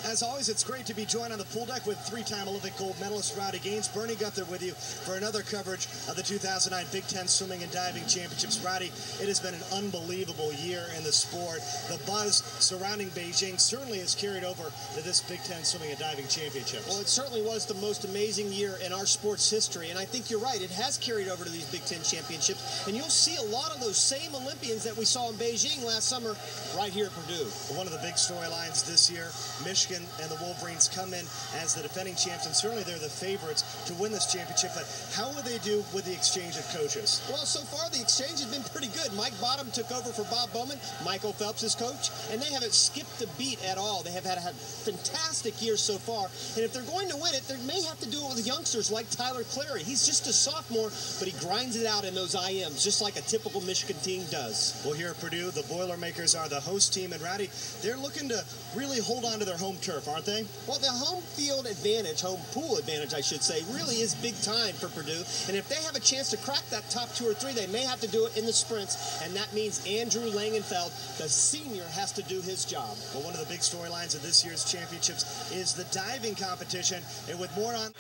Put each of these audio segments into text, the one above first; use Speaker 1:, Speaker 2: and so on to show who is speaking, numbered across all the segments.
Speaker 1: As always, it's great to be joined on the pool deck with three-time Olympic gold medalist Rowdy Gaines. Bernie Gunther with you for another coverage of the 2009 Big Ten Swimming and Diving Championships. Rowdy, it has been an unbelievable year in the sport. The buzz surrounding Beijing certainly has carried over to this Big Ten Swimming and Diving Championships.
Speaker 2: Well, it certainly was the most amazing year in our sport's history, and I think you're right. It has carried over to these Big Ten Championships, and you'll see a lot of those same Olympians that we saw in Beijing last summer right here at Purdue.
Speaker 1: One of the big storylines this year, Michigan and the Wolverines come in as the defending champs, and certainly they're the favorites to win this championship. But how would they do with the exchange of coaches?
Speaker 2: Well, so far the exchange has been pretty good. Mike Bottom took over for Bob Bowman, Michael Phelps is coach, and they haven't skipped a beat at all. They have had a fantastic year so far, and if they're going to win it, they may have to do it with youngsters like Tyler Clary. He's just a sophomore, but he grinds it out in those IMs, just like a typical Michigan team does.
Speaker 1: Well, here at Purdue, the Boilermakers are the host team, and Rowdy, they're looking to really hold on to their home turf, aren't they?
Speaker 2: Well, the home field advantage, home pool advantage, I should say, really is big time for Purdue. And if they have a chance to crack that top 2 or 3, they may have to do it in the sprints. And that means Andrew Langenfeld, the senior, has to do his job.
Speaker 1: Well, one of the big storylines of this year's championships is the diving competition. And with more on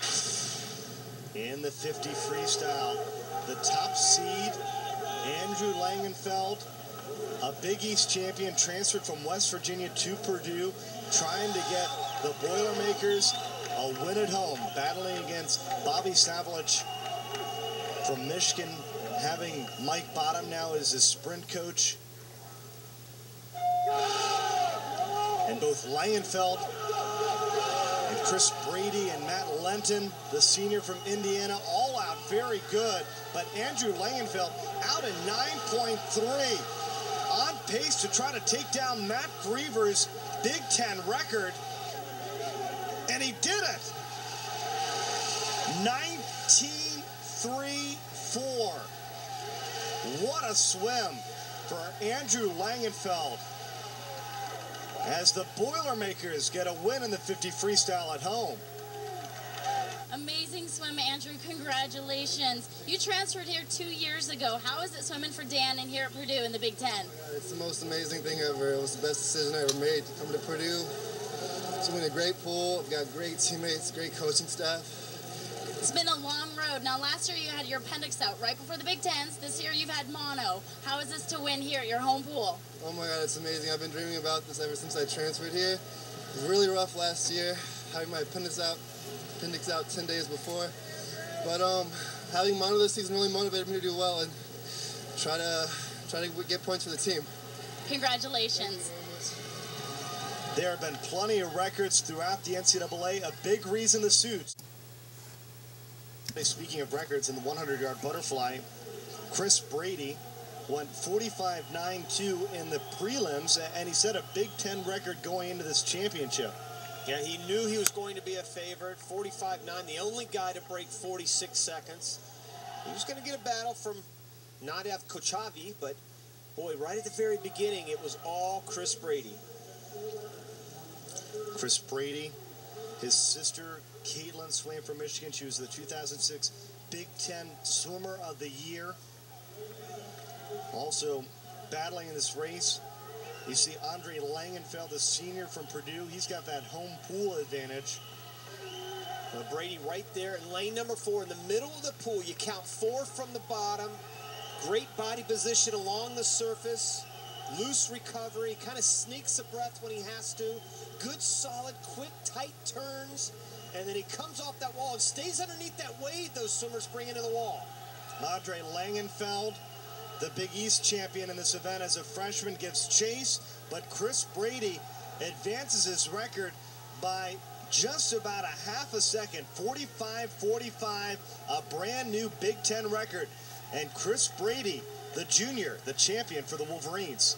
Speaker 1: in the 50 freestyle, the top seed, Andrew Langenfeld, a Big East champion, transferred from West Virginia to Purdue, trying to get the Boilermakers a win at home, battling against Bobby Savlich from Michigan, having Mike Bottom now as his sprint coach. And both Langenfeld and Chris Brady and Matt Lenton, the senior from Indiana, all out very good. But Andrew Langenfeld out in 9.3. On pace to try to take down Matt Griever's Big Ten record. And he did it. 19.34. What a swim for Andrew Langenfeld, as the Boilermakers get a win in the 50 freestyle at home.
Speaker 3: Amazing swim, Andrew. Congratulations. You transferred here 2 years ago. How is it swimming for Dan and here at Purdue in the Big Ten?
Speaker 4: It's the most amazing thing ever. It was the best decision I ever made to come to Purdue. Swimming a great pool. I've got great teammates, great coaching staff.
Speaker 3: It's been a long road. Now, last year you had your appendix out right before the Big Tens. This year you've had mono. How is this to win here at your home pool?
Speaker 4: Oh my God, it's amazing. I've been dreaming about this ever since I transferred here. It was really rough last year, having my appendix out 10 days before. But having mono this season really motivated me to do well and try to get points for the team.
Speaker 3: Congratulations.
Speaker 1: There have been plenty of records throughout the NCAA. A big reason the suits. Speaking of records, in the 100-yard butterfly, Chris Brady went 45.92 in the prelims, and he set a Big Ten record going into this championship.
Speaker 2: Yeah, he knew he was going to be a favorite. 45.9, the only guy to break 46 seconds. He was going to get a battle from Nadav Kochavi, but boy, right at the very beginning, it was all Chris Brady.
Speaker 1: Chris Brady, his sister Caitlin swam for Michigan. She was the 2006 Big Ten Swimmer of the Year. Also battling in this race, you see Andre Langenfeld, the senior from Purdue. He's got that home pool advantage.
Speaker 2: Brady right there in lane number 4 in the middle of the pool. You count 4 from the bottom. Great body position along the surface. Loose recovery. Kind of sneaks a breath when he has to. Good, solid, quick, tight turns. And then he comes off that wall and stays underneath that wave those swimmers bring into the wall.
Speaker 1: Andre Langenfeld, the Big East champion in this event as a freshman, gives chase, but Chris Brady advances his record by just about a half a second. 45.45, a brand new Big Ten record. And Chris Brady, the junior, the champion for the Wolverines.